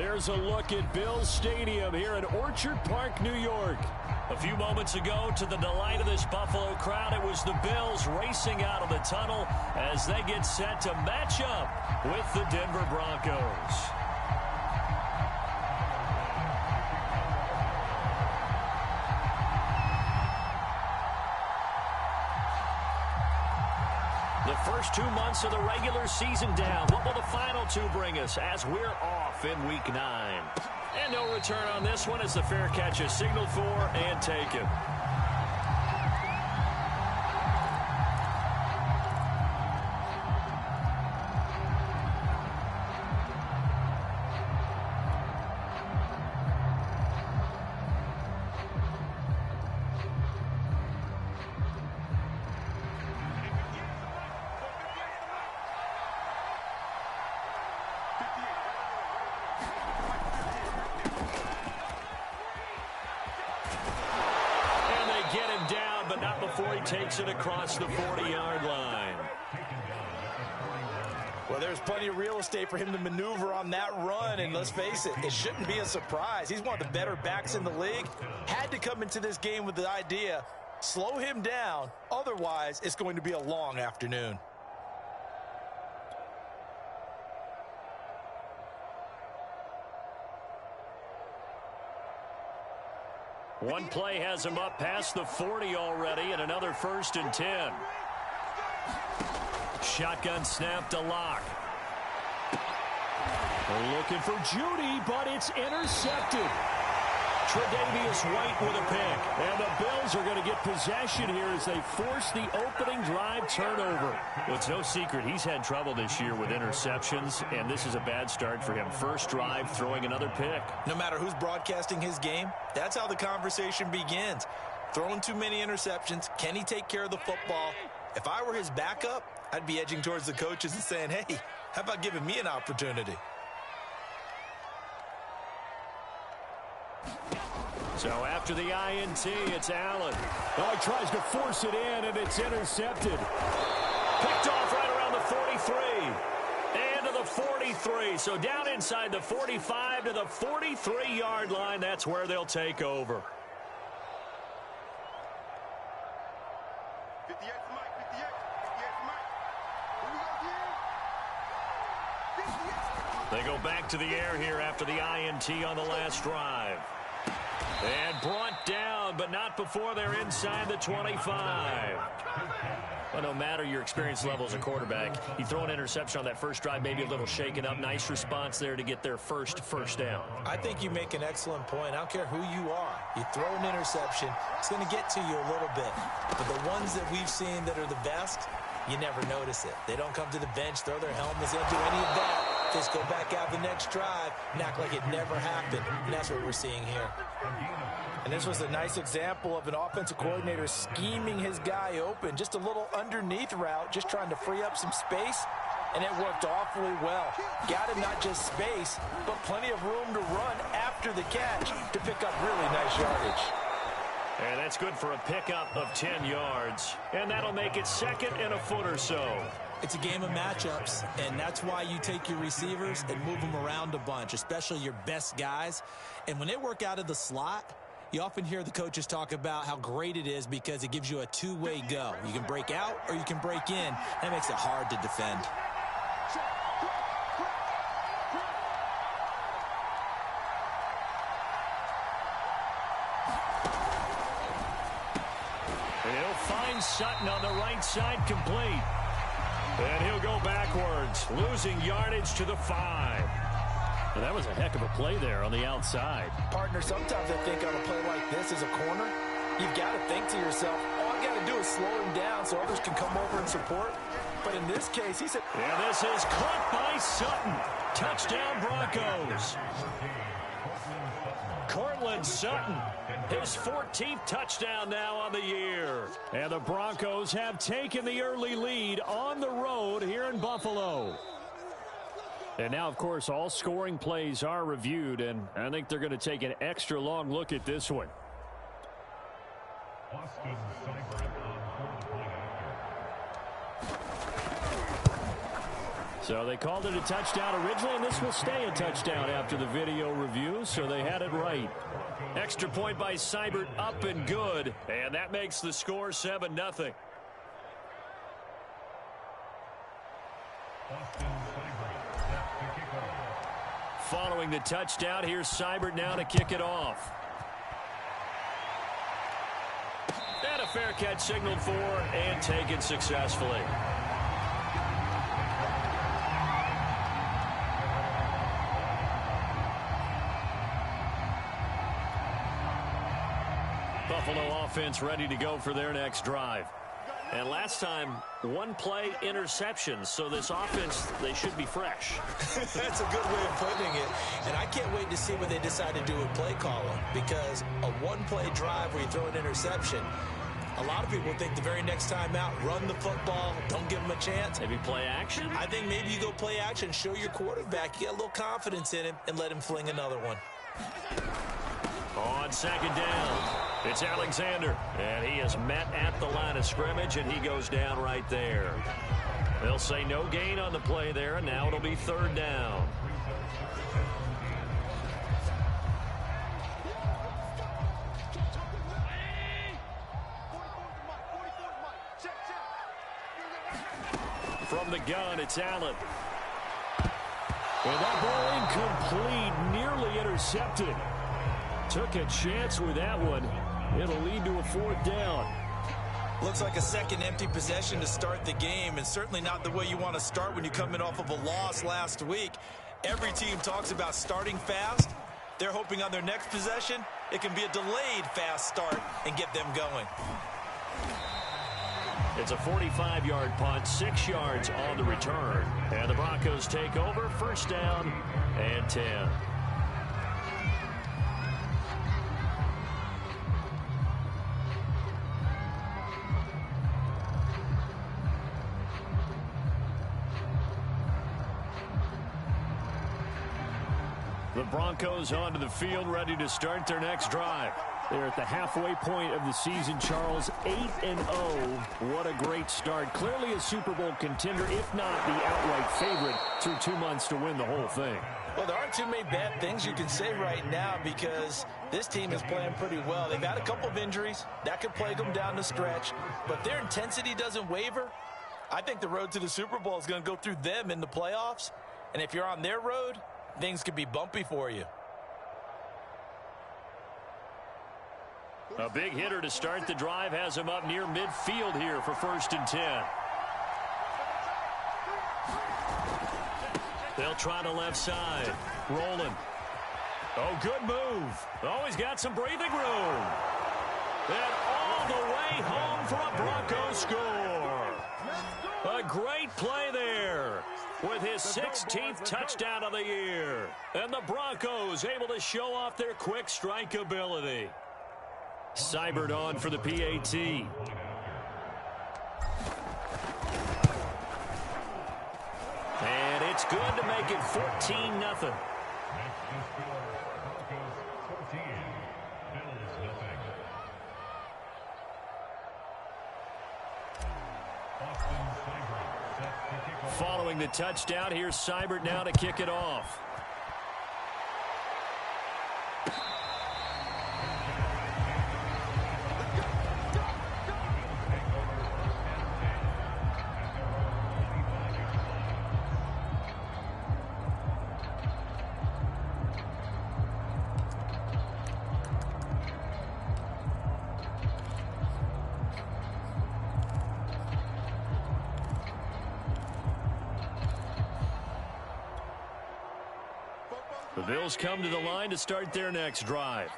There's a look at Bills Stadium here in Orchard Park, New York. A few moments ago, to the delight of this Buffalo crowd, it was the Bills racing out of the tunnel as they get set to match up with the Denver Broncos. The first 2 months of the regular season down. What will the final two bring us as we're off in week 9? And no return on this one as the fair catch is signaled for and taken. Before he takes it across the 40-yard line. Well, there's plenty of real estate for him to maneuver on that run, and let's face it, it shouldn't be a surprise. He's one of the better backs in the league. Had to come into this game with the idea, slow him down, otherwise it's going to be a long afternoon. One play has him up past the 40 already, and another 1st and 10. Shotgun snap to Lock. They're looking for Judy, but it's intercepted. Tre'Davious White with a pick. And the Bills are going to get possession here as they force the opening drive turnover. Well, it's no secret he's had trouble this year with interceptions, and this is a bad start for him. First drive, throwing another pick. No matter who's broadcasting his game, that's how the conversation begins. Throwing too many interceptions, can he take care of the football? If I were his backup, I'd be edging towards the coaches and saying, hey, how about giving me an opportunity? So after the INT, it's Allen. Oh, he tries to force it in, and it's intercepted. Picked off right around the 43. And to the 43. So down inside the 45 to the 43-yard line. That's where they'll take over. They go back to the air here after the INT on the last drive. And brought down, but not before they're inside the 25. Well, no matter your experience level as a quarterback, you throw an interception on that first drive, maybe a little shaken up. Nice response there to get their first down. I think you make an excellent point. I don't care who you are. You throw an interception, it's going to get to you a little bit. But the ones that we've seen that are the best, you never notice it. They don't come to the bench, throw their helmets, they don't do any of that. Just go back out the next drive and act like it never happened. And that's what we're seeing here. And this was a nice example of an offensive coordinator scheming his guy open. Just a little underneath route, just trying to free up some space. And it worked awfully well. Got him not just space, but plenty of room to run after the catch to pick up really nice yardage. And that's good for a pickup of 10 yards. And that'll make it 2nd and a foot or so. It's a game of matchups, and that's why you take your receivers and move them around a bunch, especially your best guys. And when they work out of the slot, you often hear the coaches talk about how great it is because it gives you a two-way go. You can break out or you can break in. That makes it hard to defend. And he'll find Sutton on the right side, complete. And he'll go backwards, losing yardage to the 5. And that was a heck of a play there on the outside. Partner, sometimes I think on a play like this as a corner, you've got to think to yourself, all I got to do is slow him down so others can come over and support. But in this case, he said... And this is caught by Sutton. Touchdown, Broncos. Cortland Sutton, his 14th touchdown now on the year. And the Broncos have taken the early lead on the road here in Buffalo. And now, of course, all scoring plays are reviewed, and I think they're going to take an extra long look at this one. So they called it a touchdown originally, and this will stay a touchdown after the video review, so they had it right. Extra point by Seibert, up and good, and that makes the score 7-0. Following the touchdown, here's Seibert now to kick it off. And a fair catch signaled for and taken successfully. Buffalo offense ready to go for their next drive. And last time, one play interceptions, so this offense, they should be fresh. That's a good way of putting it. And I can't wait to see what they decide to do with play calling, because a one-play drive where you throw an interception, a lot of people think the very next time out, run the football, don't give them a chance. Maybe play action? I think maybe you go play action, show your quarterback, you get a little confidence in him, and let him fling another one. On second down, it's Alexander, and he is met at the line of scrimmage, and he goes down right there. They'll say no gain on the play there, and now it'll be third down. From the gun, it's Allen. And that ball incomplete, nearly intercepted. Took a chance with that one. It'll lead to a fourth down. Looks like a second empty possession to start the game, and certainly not the way you want to start when you come in off of a loss last week. Every team talks about starting fast. They're hoping on their next possession, it can be a delayed fast start and get them going. It's a 45-yard punt, 6 yards on the return. And the Broncos take over, first down and 10. The Broncos onto the field, ready to start their next drive. They're at the halfway point of the season, Charles, 8-0. What a great start. Clearly a Super Bowl contender, if not the outright favorite, through 2 months to win the whole thing. Well, there aren't too many bad things you can say right now, because this team is playing pretty well. They've had a couple of injuries. That could plague them down the stretch. But their intensity doesn't waver. I think the road to the Super Bowl is going to go through them in the playoffs. And if you're on their road, things could be bumpy for you. A big hitter to start the drive has him up near midfield here for first and 10. They'll try the left side. Rolling. Oh, good move. Oh, he's got some breathing room. And all the way home for a Broncos score. A great play there with his 16th touchdown of the year. And the Broncos able to show off their quick strike ability. Seibert on for the PAT. And it's good to make it 14-0. Following the touchdown, here's Seibert now to kick it off. The Bills come to the line to start their next drive.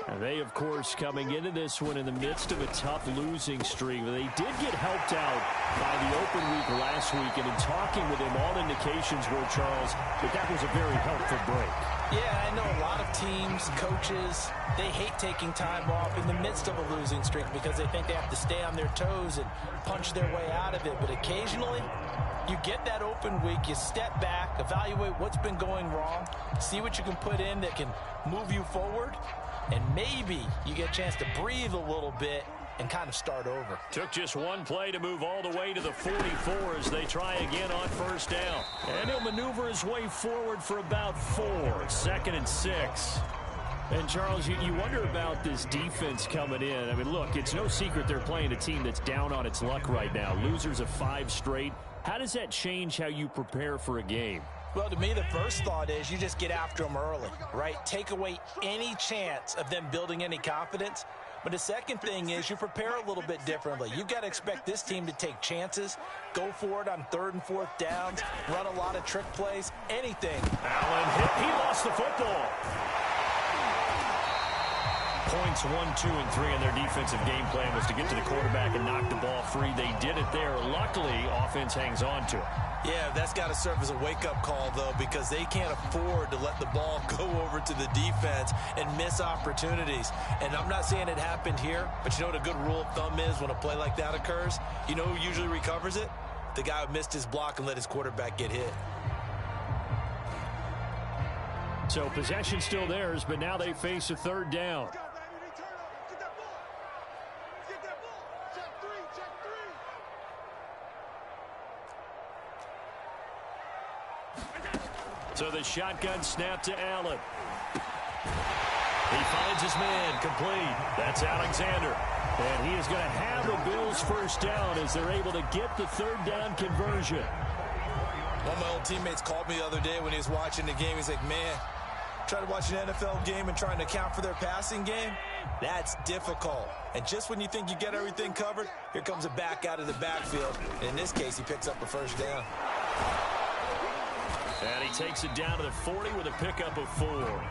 And they, of course, coming into this one in the midst of a tough losing streak. They did get helped out by the open week last week, and in talking with him, all indications were, Charles, that was a very helpful break. Yeah, I know a lot of teams, coaches, they hate taking time off in the midst of a losing streak because they think they have to stay on their toes and punch their way out of it. But occasionally, you get that open week, you step back, evaluate what's been going wrong, see what you can put in that can move you forward, and maybe you get a chance to breathe a little bit and kind of start over. Took just one play to move all the way to the 44 as they try again on first down. And he'll maneuver his way forward for about 4. 2nd and 6. And, Charles, you wonder about this defense coming in. I mean, look, it's no secret they're playing a team that's down on its luck right now. Losers of 5 straight. How does that change how you prepare for a game? Well, to me, the first thought is you just get after them early, right? Take away any chance of them building any confidence. But the second thing is you prepare a little bit differently. You've got to expect this team to take chances, go for it on 3rd and 4th downs, run a lot of trick plays, anything. Allen hit. He lost the football. Points 1, 2, and 3 in their defensive game plan was to get to the quarterback and knock the ball free. They did it there. Luckily, offense hangs on to it. Yeah, that's got to serve as a wake-up call, though, because they can't afford to let the ball go over to the defense and miss opportunities. And I'm not saying it happened here, but you know what a good rule of thumb is when a play like that occurs? You know who usually recovers it? The guy who missed his block and let his quarterback get hit. So possession still theirs, but now they face a 3rd down. So the shotgun snap to Allen. He finds his man, complete. That's Alexander. And he is going to have the Bills first down as they're able to get the 3rd down conversion. One of my old teammates called me the other day when he was watching the game. He's like, man, trying to watch an NFL game and trying to account for their passing game, that's difficult. And just when you think you get everything covered, here comes a back out of the backfield. And in this case, he picks up a first down. And he takes it down to the 40 with a pickup of 4.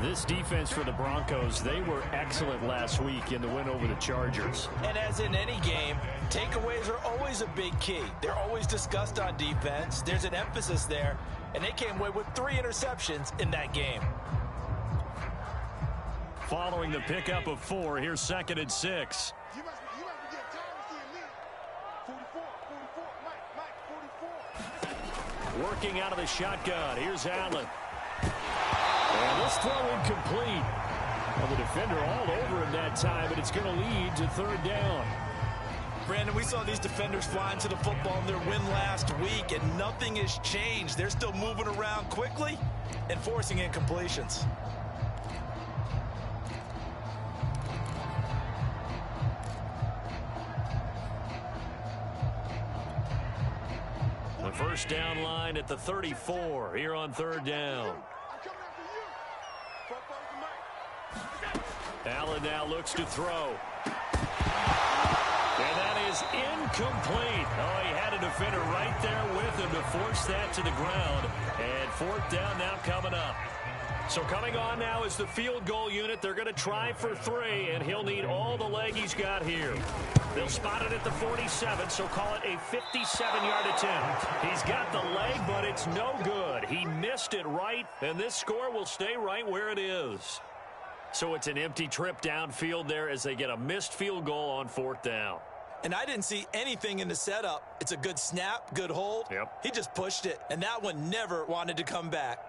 This defense for the Broncos, they were excellent last week in the win over the Chargers. And as in any game, takeaways are always a big key. They're always discussed on defense. There's an emphasis there. And they came away with 3 interceptions in that game. Following the pickup of 4, here's 2nd and 6. Working out of the shotgun. Here's Allen. And this throw incomplete. Well, the defender all over him that time, but it's going to lead to 3rd down. Brandon, we saw these defenders flying to the football in their win last week, and nothing has changed. They're still moving around quickly and forcing incompletions. The first down line at the 34 here on 3rd down. Allen now looks to throw. And that is incomplete. Oh, he had a defender right there with him to force that to the ground. And 4th down now coming up. So coming on now is the field goal unit. They're going to try for 3, and he'll need all the leg he's got here. They'll spot it at the 47, so call it a 57-yard attempt. He's got the leg, but it's no good. He missed it right, and this score will stay right where it is. So it's an empty trip downfield there as they get a missed field goal on 4th down. And I didn't see anything in the setup. It's a good snap, good hold. Yep. He just pushed it, and that one never wanted to come back.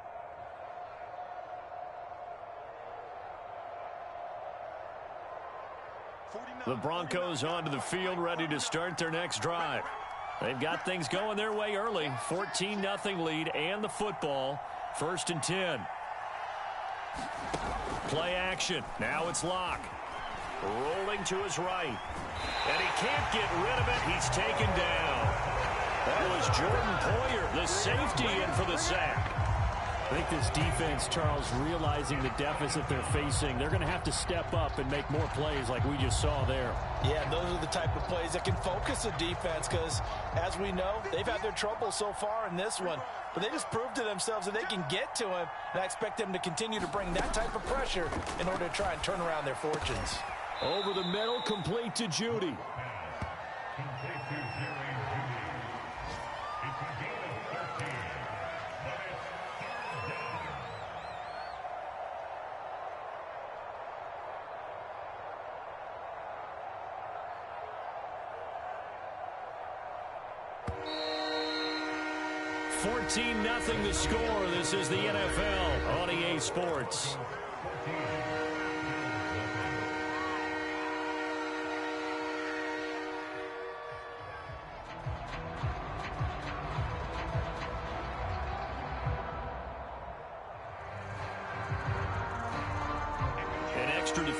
The Broncos onto the field, ready to start their next drive. They've got things going their way early. 14-0 lead and the football. 1st and 10. Play action. Now it's Locke. Rolling to his right. And he can't get rid of it. He's taken down. That was Jordan Poyer, the safety, in for the sack. I think this defense, Charles, realizing the deficit they're facing, they're going to have to step up and make more plays like we just saw there. Yeah, those are the type of plays that can focus a defense because, as we know, they've had their trouble so far in this one. But they just proved to themselves that they can get to him, and I expect them to continue to bring that type of pressure in order to try and turn around their fortunes. Over the middle, complete to Judy. Nothing the score. This is the NFL on EA Sports.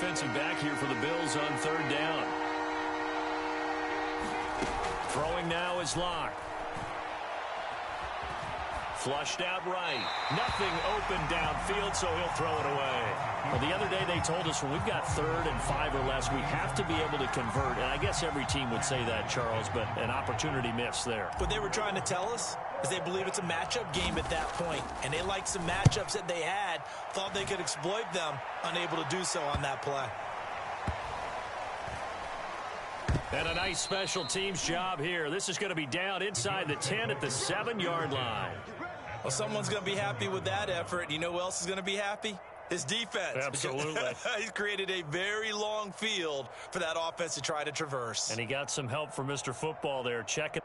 defensive back here for the Bills on third down. Throwing now is Locke. Flushed out right. Nothing open downfield, so he'll throw it away. Well, the other day they told us when we've got 3rd and 5 or less, we have to be able to convert. And I guess every team would say that, Charles, but an opportunity missed there. What they were trying to tell us is they believe it's a matchup game at that point. And they liked some matchups that they had, thought they could exploit them, unable to do so on that play. And a nice special teams job here. This is going to be down inside the 10 at the 7-yard line. Well, someone's going to be happy with that effort. You know who else is going to be happy? His defense. Absolutely. He's created a very long field for that offense to try to traverse. And he got some help from Mr. Football there. Check it.